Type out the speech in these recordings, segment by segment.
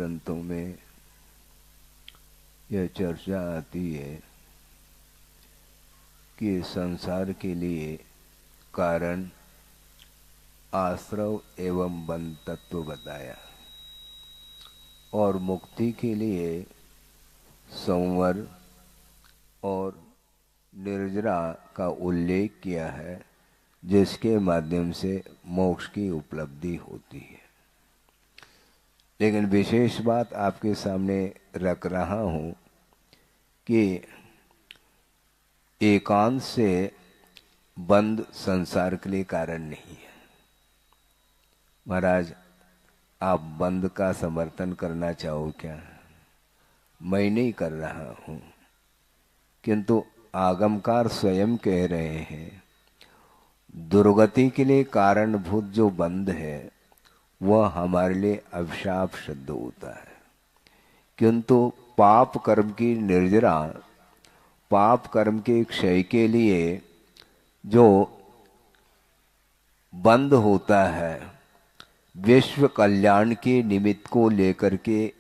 ग्रंथों में यह चर्चा आती है कि संसार के लिए कारण आश्रव एवं बंध तत्व बताया और मुक्ति के लिए संवर और निर्जरा का उल्लेख किया है, जिसके माध्यम से मोक्ष की उपलब्धि होती है। लेकिन विशेष बात आपके सामने रख रहा हूं कि एकांत से बंध संसार के लिए कारण नहीं है। महाराज, आप बंध का समर्थन करना चाहो क्या? मैं नहीं कर रहा हूं, किंतु आगमकार स्वयं कह रहे हैं दुर्गति के लिए कारणभूत जो बंध है वह हमारे लिए अभिशाप सिद्ध होता है, किंतु पाप कर्म की निर्जरा, पाप कर्म के क्षय के लिए जो बंध होता है, विश्व कल्याण के निमित्त को लेकर के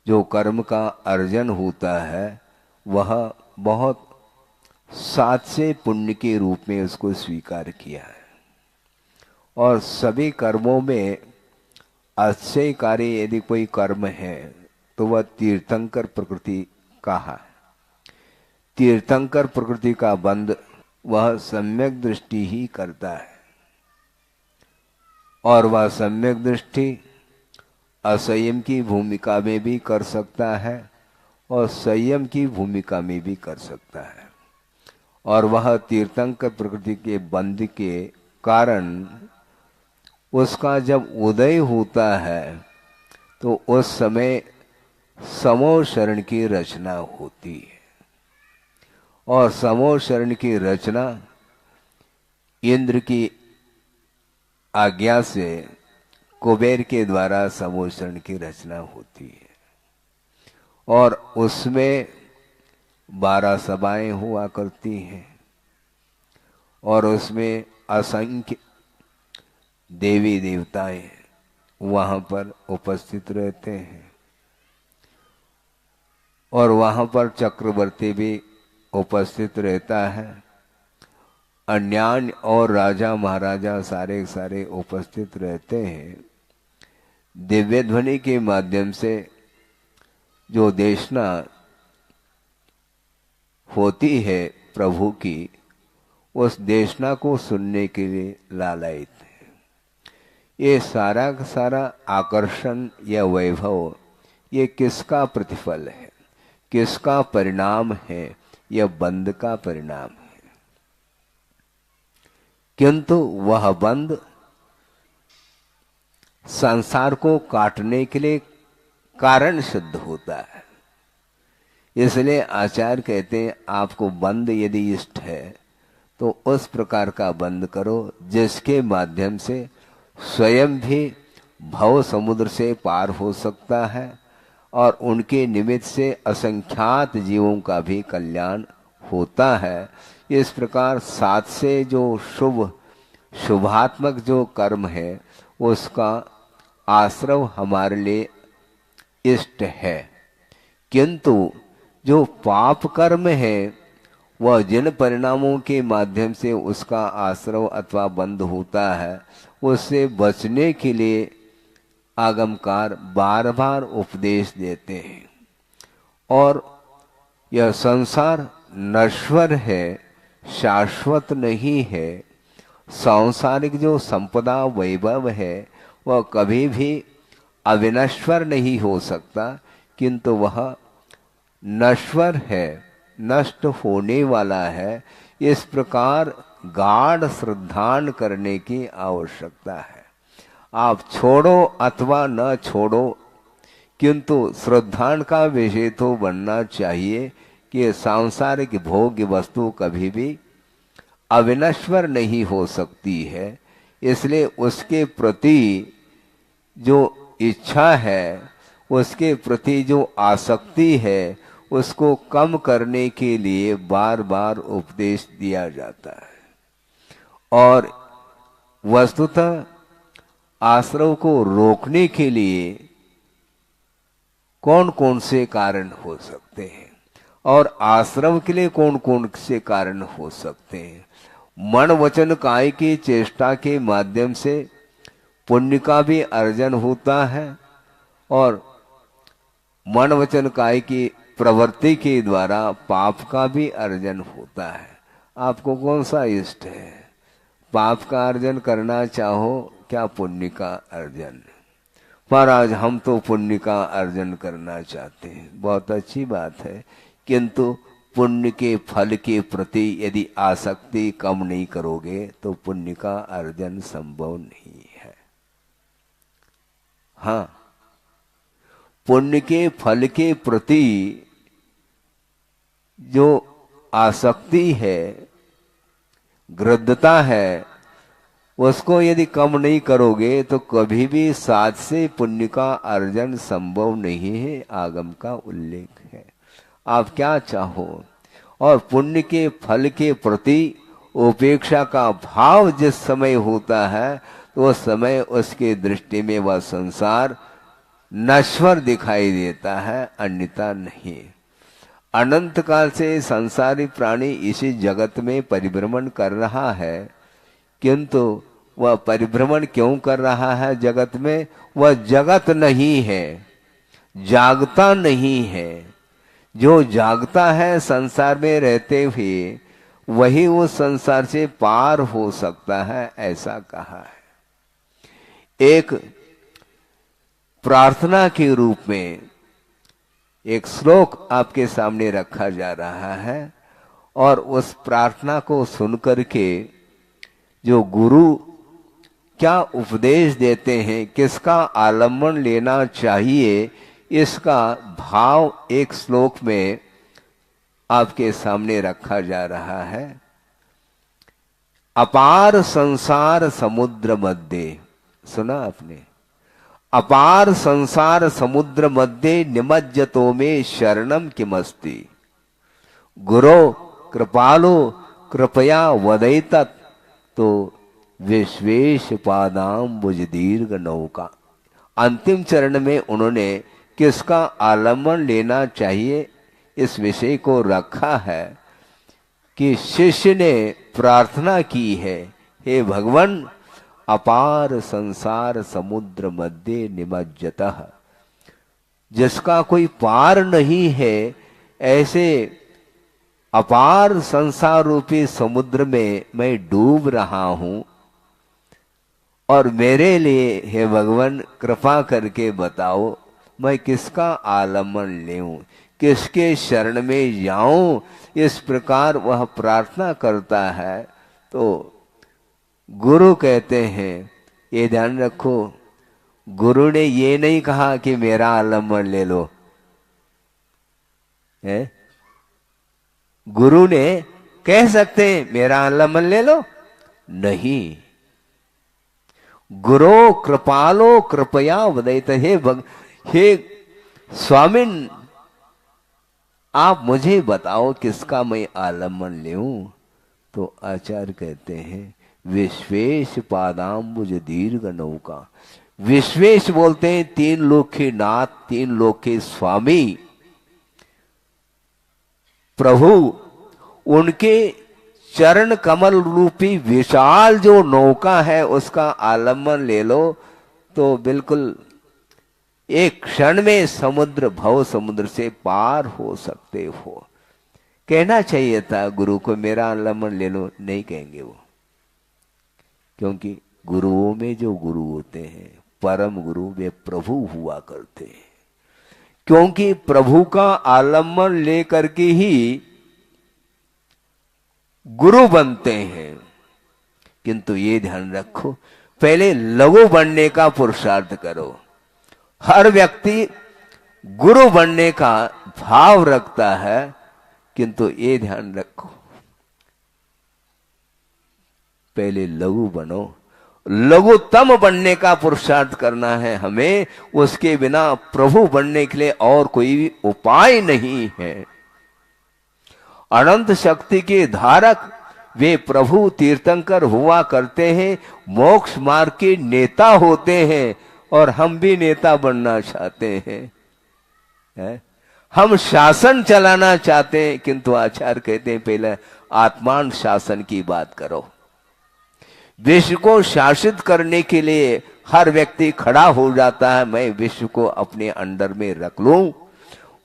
जो कर्म का अर्जन होता है, वह बहुत सात्स्य पुण्य के रूप में उसको स्वीकार किया है। और सभी कर्मों में अक्षय कार्य यदि कोई कर्म है तो वह तीर्थंकर प्रकृति का है। तीर्थंकर प्रकृति का बंध वह सम्यक दृष्टि ही करता है, और वह सम्यक दृष्टि असंयम की भूमिका में भी कर सकता है और संयम की भूमिका में भी कर सकता है। और वह तीर्थंकर प्रकृति के बंध के कारण उसका जब उदय होता है तो उस समय समूह शरण की रचना होती है, और समूह शरण की रचना इंद्र की आज्ञा से कुबेर के द्वारा समूह शरण की रचना होती है। और उसमें 12 सभाएं हुआ करती हैं और उसमें असंख्य देवी देवताएं वहां पर उपस्थित रहते हैं, और वहां पर चक्रवर्ती भी उपस्थित रहता है। अन्यान्य और राजा महाराजा सारे सारे उपस्थित रहते हैं। दिव्य ध्वनि के माध्यम से जो देशना होती है प्रभु की, उस देशना को सुनने के लिए लालायित है। ये सारा का सारा आकर्षण या वैभव ये किसका प्रतिफल है, किसका परिणाम है? यह बंध का परिणाम है। किंतु वह बंध संसार को काटने के लिए कारण सिद्ध होता है। इसलिए आचार्य कहते हैं आपको बंध यदि इष्ट है तो उस प्रकार का बंध करो जिसके माध्यम से स्वयं भी भव समुद्र से पार हो सकता है और उनके निमित्त से असंख्यात जीवों का भी कल्याण होता है। इस प्रकार सात से जो शुभात्मक जो कर्म है उसका आश्रव हमारे लिए इष्ट है। किंतु जो पाप कर्म है वह जिन परिणामों के माध्यम से उसका आश्रव अथवा बंध होता है, उससे बचने के लिए आगमकार बार बार उपदेश देते हैं। और यह संसार नश्वर है, शाश्वत नहीं है। सांसारिक जो संपदा वैभव है वह कभी भी अविनश्वर नहीं हो सकता, किंतु वह नश्वर है, नष्ट होने वाला है। इस प्रकार गाढ़ श्रद्धान करने की आवश्यकता है। आप छोड़ो अथवा न छोड़ो, किंतु श्रद्धान का विषय तो बनना चाहिए कि सांसारिक भोग्य वस्तु कभी भी अविनश्वर नहीं हो सकती है। इसलिए उसके प्रति जो इच्छा है, उसके प्रति जो आसक्ति है, उसको कम करने के लिए बार बार उपदेश दिया जाता है। और वस्तुतः आश्रव को रोकने के लिए कौन कौन से कारण हो सकते हैं और आश्रम के लिए कौन कौन से कारण हो सकते हैं। मन वचन काय की चेष्टा के माध्यम से पुण्य का भी अर्जन होता है और मन वचन काय की प्रवृत्ति के द्वारा पाप का भी अर्जन होता है। आपको कौन सा इष्ट है, पाप का अर्जन करना चाहो क्या पुण्य का अर्जन? पर आज हम तो पुण्य का अर्जन करना चाहते हैं, बहुत अच्छी बात है, किंतु पुण्य के फल के प्रति यदि आसक्ति कम नहीं करोगे तो पुण्य का अर्जन संभव नहीं है। हाँ, पुण्य के फल के प्रति जो आसक्ति है, गृद्धता है, उसको यदि कम नहीं करोगे तो कभी भी साथ से पुण्य का अर्जन संभव नहीं है। आगम का उल्लेख है। आप क्या चाहो और पुण्य के फल के प्रति उपेक्षा का भाव जिस समय होता है तो उस समय उसके दृष्टि में वह संसार नश्वर दिखाई देता है, अन्यथा नहीं। अनंत काल से संसारी प्राणी इसी जगत में परिभ्रमण कर रहा है, किंतु वह परिभ्रमण क्यों कर रहा है जगत में? वह जगत नहीं है, जागता नहीं है। जो जागता है संसार में रहते हुए वही उस संसार से पार हो सकता है, ऐसा कहा है। एक प्रार्थना के रूप में एक श्लोक आपके सामने रखा जा रहा है और उस प्रार्थना को सुनकर के जो गुरु क्या उपदेश देते हैं, किसका आलम्बन लेना चाहिए, इसका भाव एक श्लोक में आपके सामने रखा जा रहा है। अपार संसार समुद्र मध्य, सुना आपने? अपार संसार समुद्र मध्य निमज्जतो में शरणम किमस्ति, गुरो कृपालो कृपया वदैतत्, तो विश्वेश पादाम्बुज दीर्घ नौका। अंतिम चरण में उन्होंने किसका आलम्बन लेना चाहिए इस विषय को रखा है कि शिष्य ने प्रार्थना की है, हे भगवान अपार संसार समुद्र मध्य निमज्जतः, जिसका कोई पार नहीं है, ऐसे अपार संसार रूपी समुद्र में मैं डूब रहा हूं और मेरे लिए हे भगवान कृपा करके बताओ मैं किसका आलम्बन लेऊं, किसके शरण में जाऊं। इस प्रकार वह प्रार्थना करता है तो गुरु कहते हैं, ये ध्यान रखो, गुरु ने ये नहीं कहा कि मेरा आलम्बन ले लो, है? गुरु ने कह सकते मेरा आलम्बन ले लो, नहीं। गुरो कृपालो कृपया वदैत, हे स्वामिन आप मुझे बताओ किसका मैं आलम्बन लेऊं। तो आचार्य कहते हैं विश्वेश पादाम्बुज दीर्घ नौका। विश्वेश बोलते हैं तीन लोक के नाथ, तीन लोक के स्वामी प्रभु, उनके चरण कमल रूपी विशाल जो नौका है उसका आलम्बन ले लो तो बिल्कुल एक क्षण में समुद्र भव समुद्र से पार हो सकते हो। कहना चाहिए था गुरु को मेरा आलम्बन ले लो, नहीं कहेंगे वो, क्योंकि गुरुओं में जो गुरु होते हैं परम गुरु वे प्रभु हुआ करते हैं, क्योंकि प्रभु का आलम्बन लेकर के ही गुरु बनते हैं। किंतु ये ध्यान रखो पहले लघु बनने का पुरुषार्थ करो। हर व्यक्ति गुरु बनने का भाव रखता है, किंतु ये ध्यान रखो पहले लघु बनो। लघुतम बनने का पुरुषार्थ करना है हमें, उसके बिना प्रभु बनने के लिए और कोई उपाय नहीं है। अनंत शक्ति के धारक वे प्रभु तीर्थंकर हुआ करते हैं, मोक्ष मार्ग के नेता होते हैं और हम भी नेता बनना चाहते हैं। है? हम शासन चलाना चाहते हैं, किंतु आचार्य कहते हैं पहले आत्मान शासन की बात करो। विश्व को शासित करने के लिए हर व्यक्ति खड़ा हो जाता है, मैं विश्व को अपने अंडर में रख लूं,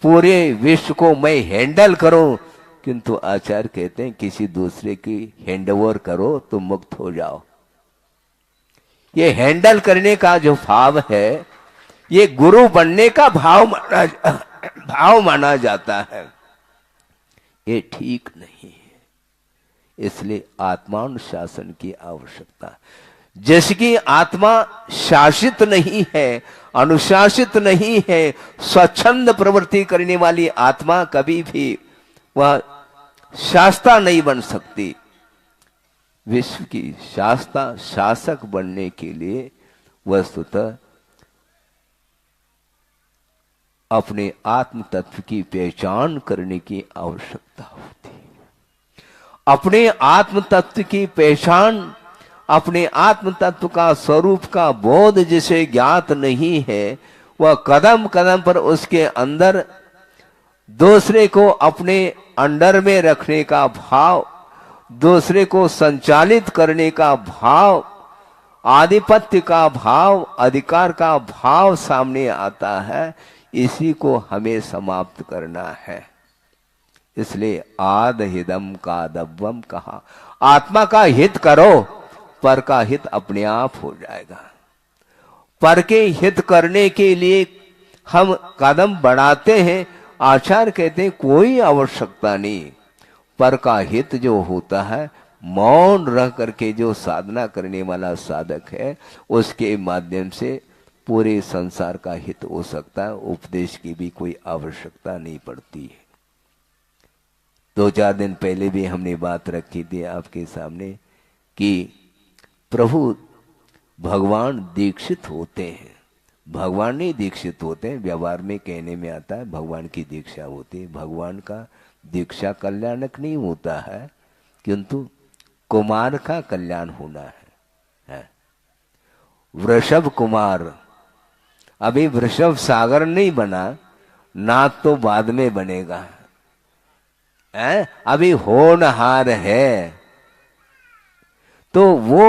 पूरे विश्व को मैं हैंडल करूं। किंतु आचार्य कहते हैं किसी दूसरे की हैंडओवर करो तो मुक्त हो जाओ। ये हैंडल करने का जो भाव है, ये गुरु बनने का भाव माना जाता है। ये ठीक नहीं है। इसलिए आत्मानुशासन की आवश्यकता। जिसकी आत्मा शासित नहीं है, अनुशासित नहीं है, स्वच्छंद प्रवृत्ति करने वाली आत्मा कभी भी वह शास्ता नहीं बन सकती। विश्व की शास्ता शासक बनने के लिए वस्तुतः अपने आत्म तत्व की पहचान करने की आवश्यकता होती है। अपने आत्म तत्व की पहचान, अपने आत्म तत्व का स्वरूप का बोध जिसे ज्ञात नहीं है, वह कदम कदम पर उसके अंदर दूसरे को अपने अंडर में रखने का भाव, दूसरे को संचालित करने का भाव, आधिपत्य का भाव, अधिकार का भाव सामने आता है। इसी को हमें समाप्त करना है। इसलिए आद हिदम का दब्बम कहा, आत्मा का हित करो, पर का हित अपने आप हो जाएगा। पर के हित करने के लिए हम कदम बढ़ाते हैं। आचार्य कहते हैं कोई आवश्यकता नहीं। पर का हित जो होता है, मौन रह करके जो साधना करने वाला साधक है, उसके माध्यम से पूरे संसार का हित हो सकता है। उपदेश की भी कोई आवश्यकता नहीं पड़ती है। 2-4 दिन पहले भी हमने बात रखी थी आपके सामने कि प्रभु भगवान दीक्षित होते हैं। भगवान नहीं दीक्षित होते हैं, व्यवहार में कहने में आता है भगवान की दीक्षा होती है। भगवान का दीक्षा कल्याणक नहीं होता है, किंतु कुमार का कल्याण होना है। वृषभ कुमार, अभी वृषभ सागर नहीं बना, नाथ तो बाद में बनेगा। अभी होनहार है। तो वो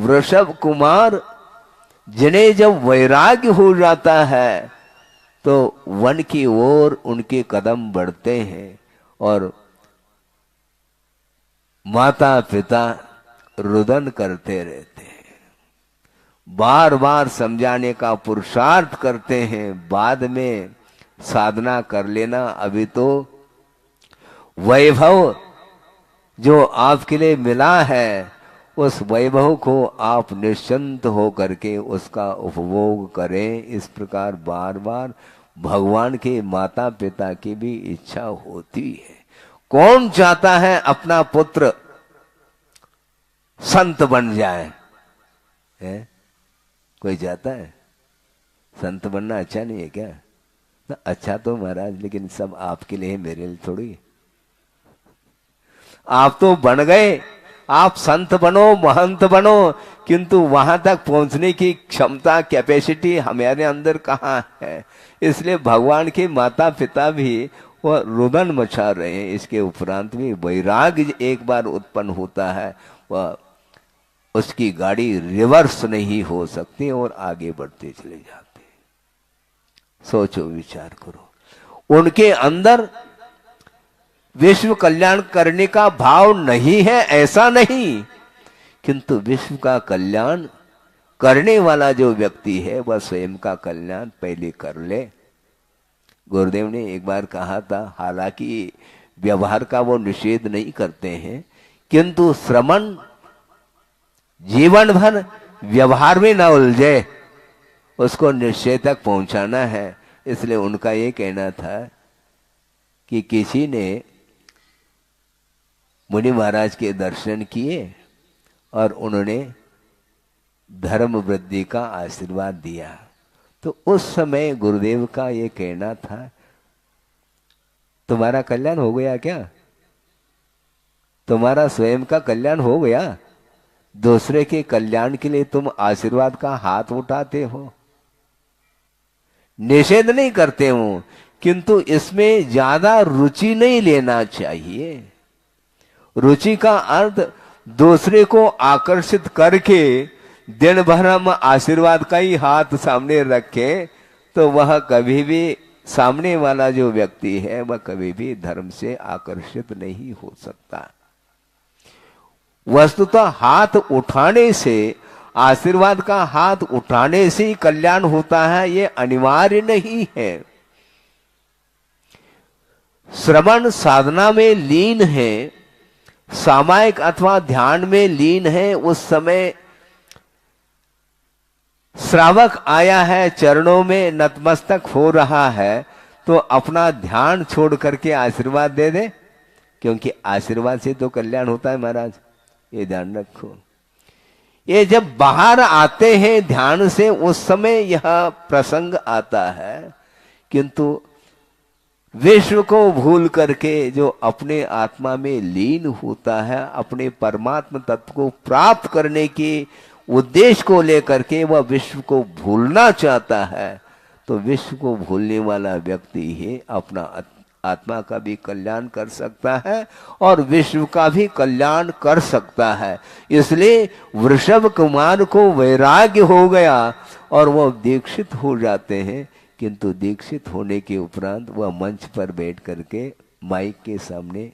वृषभ कुमार जिन्हें जब वैराग्य हो जाता है, तो वन की ओर उनके कदम बढ़ते हैं और माता पिता रुदन करते रहते हैं, बार बार समझाने का पुरुषार्थ करते हैं। बाद में साधना कर लेना, अभी तो वैभव जो आपके लिए मिला है, उस वैभव को आप निश्चिंत हो करके उसका उपभोग करें। इस प्रकार बार बार भगवान के माता पिता की भी इच्छा होती है। कौन चाहता है अपना पुत्र संत बन जाए? है? कोई चाहता है? संत बनना अच्छा नहीं है क्या? ना, अच्छा तो महाराज, लेकिन सब आपके लिए, मेरे लिए थोड़ी। आप तो बन गए, आप संत बनो, महंत बनो, किंतु वहां तक पहुंचने की क्षमता, कैपेसिटी हमारे अंदर कहाँ है? इसलिए भगवान के माता पिता भी वह रुदन मचा रहे हैं। इसके उपरांत भी वैराग्य एक बार उत्पन्न होता है, वह उसकी गाड़ी रिवर्स नहीं हो सकती और आगे बढ़ते चले जाते। सोचो, विचार करो। उनके अंदर विश्व कल्याण करने का भाव नहीं है, ऐसा नहीं, किंतु विश्व का कल्याण करने वाला जो व्यक्ति है, वह स्वयं का कल्याण पहले कर ले। गुरुदेव ने एक बार कहा था, हालांकि व्यवहार का वो निषेध नहीं करते हैं, किंतु श्रमण जीवन भर व्यवहार में न उलझे, उसको निश्चय तक पहुंचाना है। इसलिए उनका ये कहना था कि किसी ने मुनि महाराज के दर्शन किए और उन्होंने धर्म वृद्धि का आशीर्वाद दिया, तो उस समय गुरुदेव का ये कहना था, तुम्हारा कल्याण हो गया क्या? तुम्हारा स्वयं का कल्याण हो गया? दूसरे के कल्याण के लिए तुम आशीर्वाद का हाथ उठाते हो। निषेध नहीं करते हो, किंतु इसमें ज्यादा रुचि नहीं लेना चाहिए। रुचि का अर्थ दूसरे को आकर्षित करके दिन भर हम आशीर्वाद का ही हाथ सामने रखें तो वह कभी भी, सामने वाला जो व्यक्ति है वह कभी भी धर्म से आकर्षित नहीं हो सकता। वस्तुतः हाथ उठाने से, आशीर्वाद का हाथ उठाने से ही कल्याण होता है, ये अनिवार्य नहीं है। श्रवण साधना में लीन है, सामायिक अथवा ध्यान में लीन है, उस समय श्रावक आया है, चरणों में नतमस्तक हो रहा है, तो अपना ध्यान छोड़ करके आशीर्वाद दे दे, क्योंकि आशीर्वाद से तो कल्याण होता है महाराज, ये ध्यान रखो। ये जब बाहर आते हैं ध्यान से उस समय यह प्रसंग आता है, किंतु विश्व को भूल करके जो अपने आत्मा में लीन होता है, अपने परमात्मा तत्व को प्राप्त करने के उद्देश्य को लेकर के वह विश्व को भूलना चाहता है, तो विश्व को भूलने वाला व्यक्ति ही अपना आत्मा का भी कल्याण कर सकता है और विश्व का भी कल्याण कर सकता है। इसलिए वृषभ कुमार को वैराग्य हो गया और वह दीक्षित हो जाते हैं, किंतु दीक्षित होने के उपरांत वह मंच पर बैठ करके माइक के सामने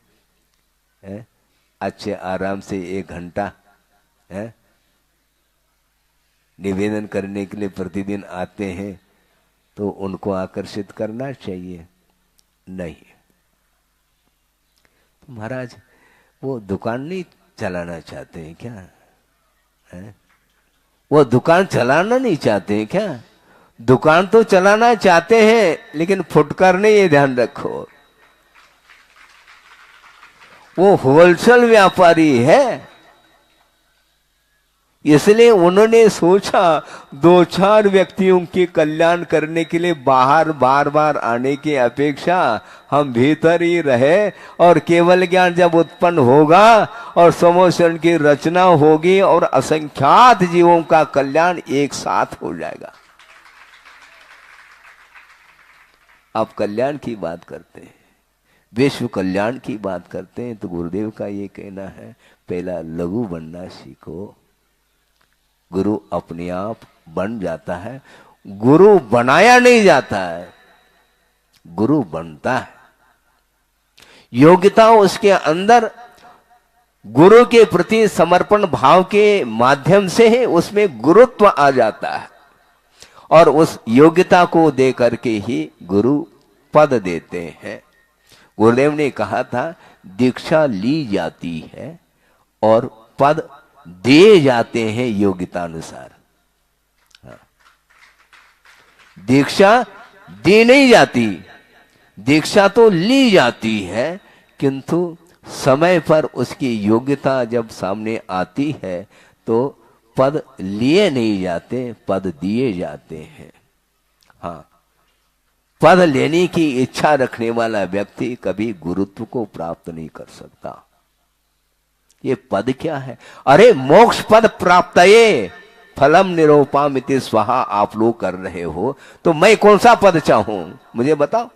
अच्छे आराम से 1 घंटा निवेदन करने के लिए प्रतिदिन आते हैं, तो उनको आकर्षित करना चाहिए नहीं। तो महाराज वो दुकान नहीं चलाना चाहते हैं क्या? वो दुकान चलाना नहीं चाहते हैं क्या? दुकान तो चलाना चाहते हैं, लेकिन फुटकर नहीं, ये ध्यान रखो। वो होलसेल व्यापारी है, इसलिए उन्होंने सोचा 2-4 व्यक्तियों के कल्याण करने के लिए बाहर बार बार आने की अपेक्षा हम भीतर ही रहे, और केवल ज्ञान जब उत्पन्न होगा और समोषण की रचना होगी और असंख्यात जीवों का कल्याण एक साथ हो जाएगा। आप कल्याण की बात करते हैं, विश्व कल्याण की बात करते हैं, तो गुरुदेव का ये कहना है, पहला लघु बनना सीखो। गुरु अपने आप बन जाता है, गुरु बनाया नहीं जाता है, गुरु बनता है। योग्यता उसके अंदर गुरु के प्रति समर्पण भाव के माध्यम से है, उसमें गुरुत्व आ जाता है, और उस योग्यता को दे करके ही गुरु पद देते हैं। गुरुदेव ने कहा था, दीक्षा ली जाती है और पद दिए जाते हैं योग्यता अनुसार। दीक्षा दी नहीं जाती, दीक्षा तो ली जाती है, किंतु समय पर उसकी योग्यता जब सामने आती है तो पद लिए नहीं जाते, पद दिए जाते हैं। हाँ, पद लेने की इच्छा रखने वाला व्यक्ति कभी गुरुत्व को प्राप्त नहीं कर सकता। ये पद क्या है? अरे मोक्ष पद प्राप्तये फलम निरूपामिति स्वाहा आप लोग कर रहे हो, तो मैं कौन सा पद चाहूं? मुझे बताओ।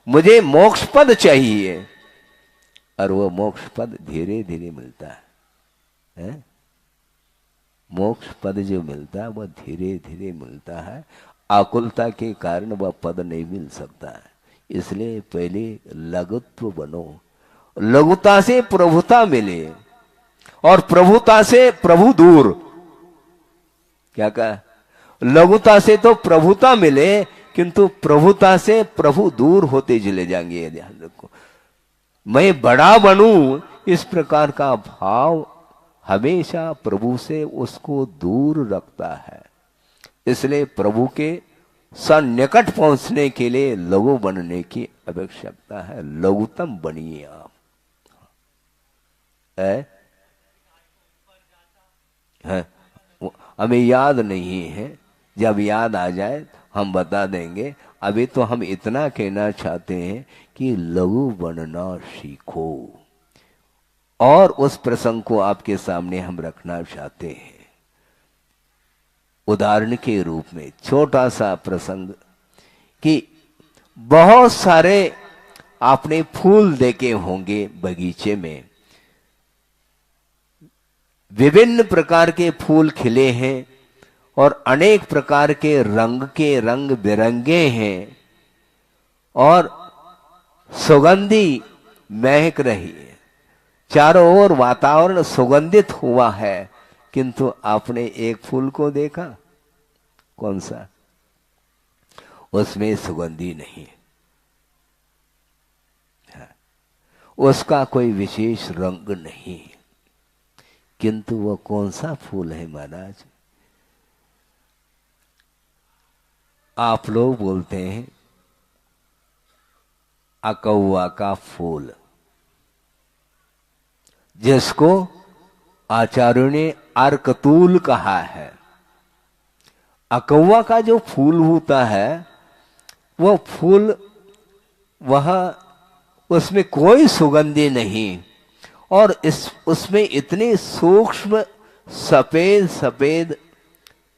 मुझे मोक्ष पद चाहिए, और वो मोक्ष पद धीरे धीरे मिलता है। मोक्ष पद जो मिलता है वह धीरे धीरे मिलता है, आकुलता के कारण वह पद नहीं मिल सकता है। इसलिए पहले लघुत्व बनो, लघुता से प्रभुता मिले, और प्रभुता से प्रभु दूर। क्या कहा? लघुता से तो प्रभुता मिले, किंतु प्रभुता से प्रभु दूर होते चले जाएंगे। ये ध्यान रखो, मैं बड़ा बनूं, इस प्रकार का भाव हमेशा प्रभु से उसको दूर रखता है। इसलिए प्रभु के सन्निकट पहुंचने के लिए लघु बनने की आवश्यकता है। लघुतम बनिए आप। हमें याद नहीं है, जब याद आ जाए हम बता देंगे। अभी तो हम इतना कहना चाहते हैं कि लघु बनना सीखो, और उस प्रसंग को आपके सामने हम रखना चाहते हैं उदाहरण के रूप में। छोटा सा प्रसंग कि बहुत सारे आपने फूल देखे होंगे बगीचे में, विभिन्न प्रकार के फूल खिले हैं और अनेक प्रकार के रंग बिरंगे हैं और सुगंधी महक रही है, चारों ओर वातावरण सुगंधित हुआ है, किंतु आपने एक फूल को देखा, कौन सा? उसमें सुगंधी नहीं है, उसका कोई विशेष रंग नहीं, किंतु वह कौन सा फूल है महाराज? आप लोग बोलते हैं अकौवा का फूल, जिसको आचार्यों ने अर्कतूल कहा है। अकौवा का जो फूल होता है वो फूल, वह उसमें कोई सुगंधी नहीं और उसमें इतने सूक्ष्म सफेद सफेद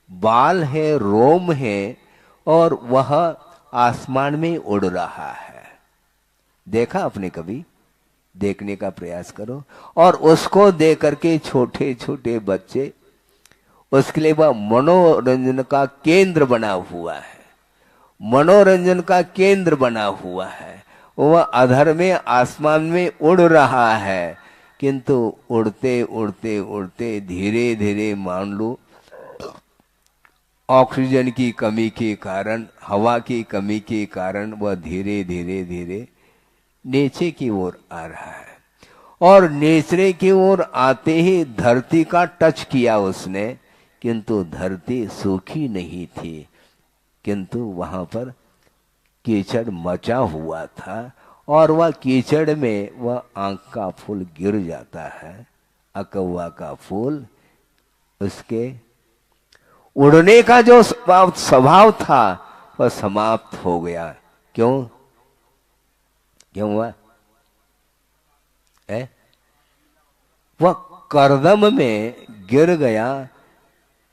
बाल है, रोम है और वह आसमान में उड़ रहा है। देखा आपने कभी? देखने का प्रयास करो। और उसको देख करके छोटे छोटे बच्चे, उसके लिए वह मनोरंजन का केंद्र बना हुआ है, मनोरंजन का केंद्र बना हुआ है। वह अधर में आसमान में उड़ रहा है, किंतु उड़ते उड़ते उड़ते धीरे धीरे मान लो ऑक्सीजन की कमी के कारण, हवा की कमी के कारण वह धीरे धीरे धीरे नीचे की ओर आ रहा है। और नीचे की ओर आते ही धरती का टच किया उसने, किंतु धरती सूखी नहीं थी, किंतु वहां पर कीचड़ मचा हुआ था और वह कीचड़ में वह आंख का फूल गिर जाता है। अकौवा का फूल, उसके उड़ने का जो स्वभाव था वह समाप्त हो गया। क्यों? क्यों हुआ? वह करदम में गिर गया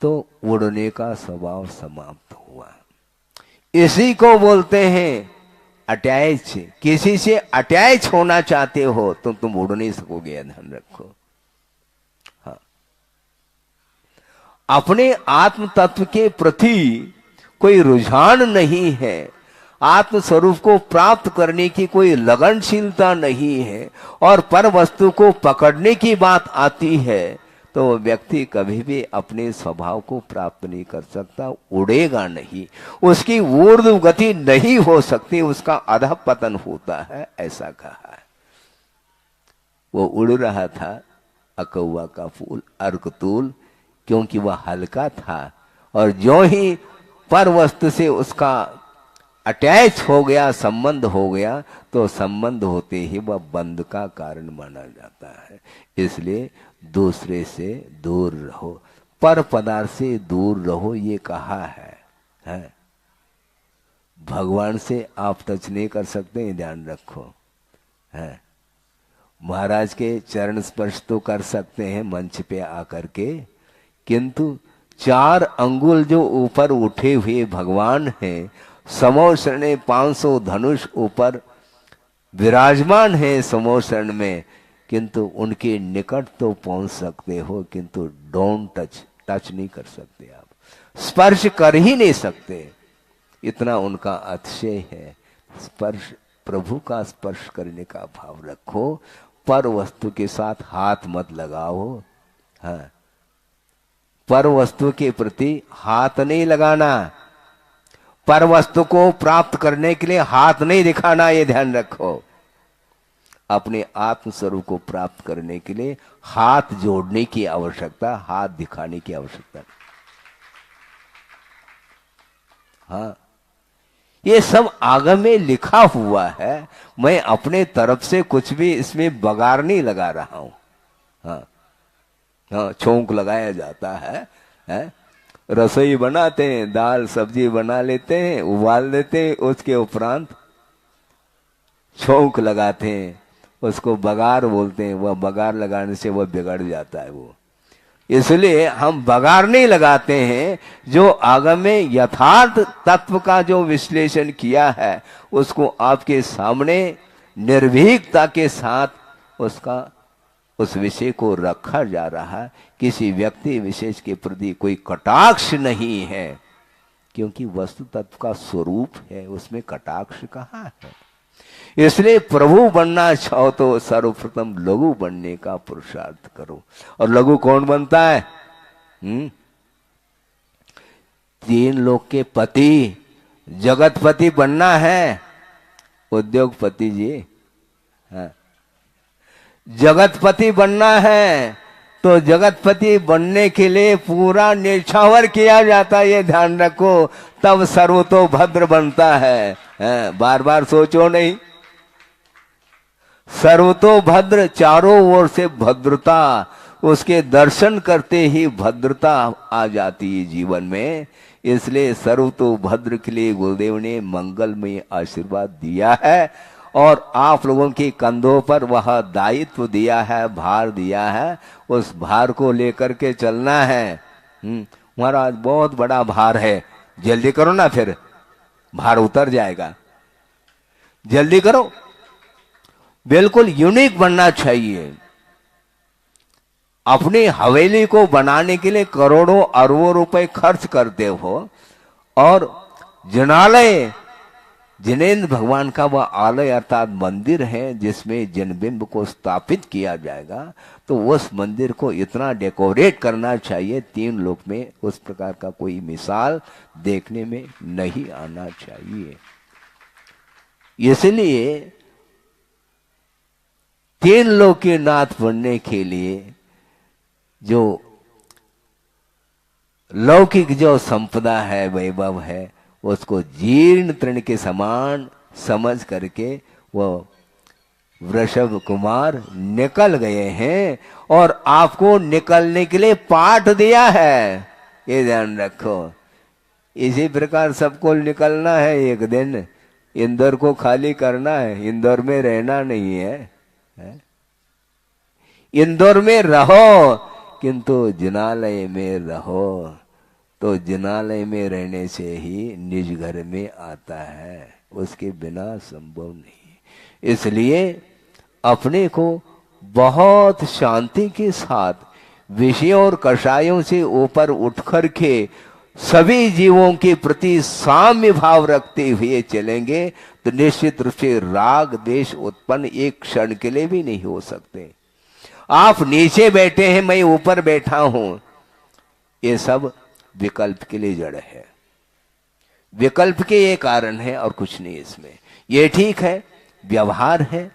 तो उड़ने का स्वभाव समाप्त हुआ। इसी को बोलते हैं अटैच। किसी से अटैच होना चाहते हो तो तुम उड़ नहीं सकोगे, ध्यान रखो। हाँ, अपने आत्म तत्व के प्रति कोई रुझान नहीं है, आत्म स्वरूप को प्राप्त करने की कोई लगनशीलता नहीं है और पर वस्तु को पकड़ने की बात आती है तो व्यक्ति कभी भी अपने स्वभाव को प्राप्त नहीं कर सकता, उड़ेगा नहीं, उसकी ऊर्ध्व गति नहीं हो सकती, उसका अधः पतन होता है, ऐसा कहा है। वो उड़ रहा था अकौवा का फूल अर्कतूल, क्योंकि वह हल्का था और जो ही पर वस्तु से उसका अटैच हो गया, संबंध हो गया, तो संबंध होते ही वह बंध का कारण माना जाता है। इसलिए दूसरे से दूर रहो, पर पदार्थ से दूर रहो, ये कहा है। भगवान से आप टच नहीं कर सकते, ध्यान रखो। है महाराज के चरण स्पर्श तो कर सकते हैं मंच पे आकर के, किंतु 4 अंगुल जो ऊपर उठे हुए भगवान हैं, समोशरण 500 धनुष ऊपर विराजमान है समोशरण में, किंतु उनके निकट तो पहुंच सकते हो, किंतु डोंट टच नहीं कर सकते, आप स्पर्श कर ही नहीं सकते, इतना उनका अतिशय है। स्पर्श, प्रभु का स्पर्श करने का भाव रखो, पर वस्तु के साथ हाथ मत लगाओ। हाँ, पर वस्तु के प्रति हाथ नहीं लगाना, पर वस्तु को प्राप्त करने के लिए हाथ नहीं दिखाना, ये ध्यान रखो। अपने आत्म स्वरूप को प्राप्त करने के लिए हाथ जोड़ने की आवश्यकता, हाथ दिखाने की आवश्यकता। हाँ, ये सब आगम में लिखा हुआ है, मैं अपने तरफ से कुछ भी इसमें बगार नहीं लगा रहा हूं। हाँ हाँ, छोंक लगाया जाता है? रसोई बनाते हैं, दाल सब्जी बना लेते हैं, उबाल देते हैं, उसके उपरांत छोंक लगाते हैं, उसको बगार बोलते हैं। वह बगार लगाने से वह बिगड़ जाता है। वो इसलिए हम बगार नहीं लगाते हैं। जो आगम में यथार्थ तत्व का जो विश्लेषण किया है उसको आपके सामने निर्भीकता के साथ उसका उस विषय को रखा जा रहा है। किसी व्यक्ति विशेष के प्रति कोई कटाक्ष नहीं है, क्योंकि वस्तु तत्व का स्वरूप है, उसमें कटाक्ष कहाँ है। इसलिए प्रभु बनना चाहो तो सर्वप्रथम लघु बनने का पुरुषार्थ करो। और लघु कौन बनता है? 3 लोक के पति, जगतपति बनना है। उद्योगपति जी, हाँ, जगतपति बनना है तो जगतपति बनने के लिए पूरा निछावर किया जाता है, ये ध्यान रखो, तब सर्वतोभद्र बनता है। बार बार सोचो नहीं। सर्वतोभद्र, चारों ओर से भद्रता, उसके दर्शन करते ही भद्रता आ जाती है जीवन में। इसलिए सर्वतोभद्र के लिए गुरुदेव ने मंगलमय आशीर्वाद दिया है और आप लोगों के कंधों पर वह दायित्व दिया है, भार दिया है। उस भार को लेकर के चलना है। महाराज बहुत बड़ा भार है, जल्दी करो ना, फिर भार उतर जाएगा। जल्दी करो। बिल्कुल यूनिक बनना चाहिए। अपनी हवेली को बनाने के लिए करोड़ों अरबों रुपए खर्च करते हो और जिनालय, जिनेन्द्र भगवान का वह आलय अर्थात मंदिर है जिसमें जनबिंब को स्थापित किया जाएगा, तो उस मंदिर को इतना डेकोरेट करना चाहिए, 3 लोक में उस प्रकार का कोई मिसाल देखने में नहीं आना चाहिए। इसलिए 3 लोक के नाथ बनने के लिए जो लौकिक जो संपदा है, वैभव है, उसको जीर्ण तृण के समान समझ करके वो वृषभ कुमार निकल गए हैं और आपको निकलने के लिए पाठ दिया है, ये ध्यान रखो। इसी प्रकार सबको निकलना है। एक दिन इंदौर को खाली करना है, इंदौर में रहना नहीं है। इंदौर में रहो किंतु जिनालय में रहो, तो जिनालय में रहने से ही निज घर में आता है, उसके बिना संभव नहीं। इसलिए अपने को बहुत शांति के साथ विषयों और कषायों से ऊपर उठकर के सभी जीवों के प्रति साम्य भाव रखते हुए चलेंगे तो निश्चित रूप से राग द्वेष उत्पन्न एक क्षण के लिए भी नहीं हो सकते। आप नीचे बैठे हैं, मैं ऊपर बैठा हूं, ये सब विकल्प के लिए जड़ है, विकल्प के ये कारण है और कुछ नहीं इसमें। ये ठीक है, व्यवहार है।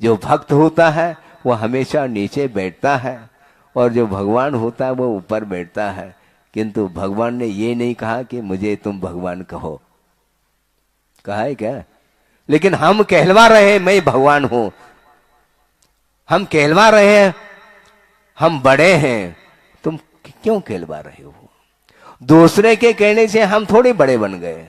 जो भक्त होता है वो हमेशा नीचे बैठता है और जो भगवान होता है वो ऊपर बैठता है, किंतु भगवान ने ये नहीं कहा कि मुझे तुम भगवान कहो, कहा है क्या? लेकिन हम कहलवा रहे हैं मैं भगवान हूं, हम कहलवा रहे हैं हम बड़े हैं, तुम क्यों कहलवा रहे हो? दूसरे के कहने से हम थोड़े बड़े बन गए।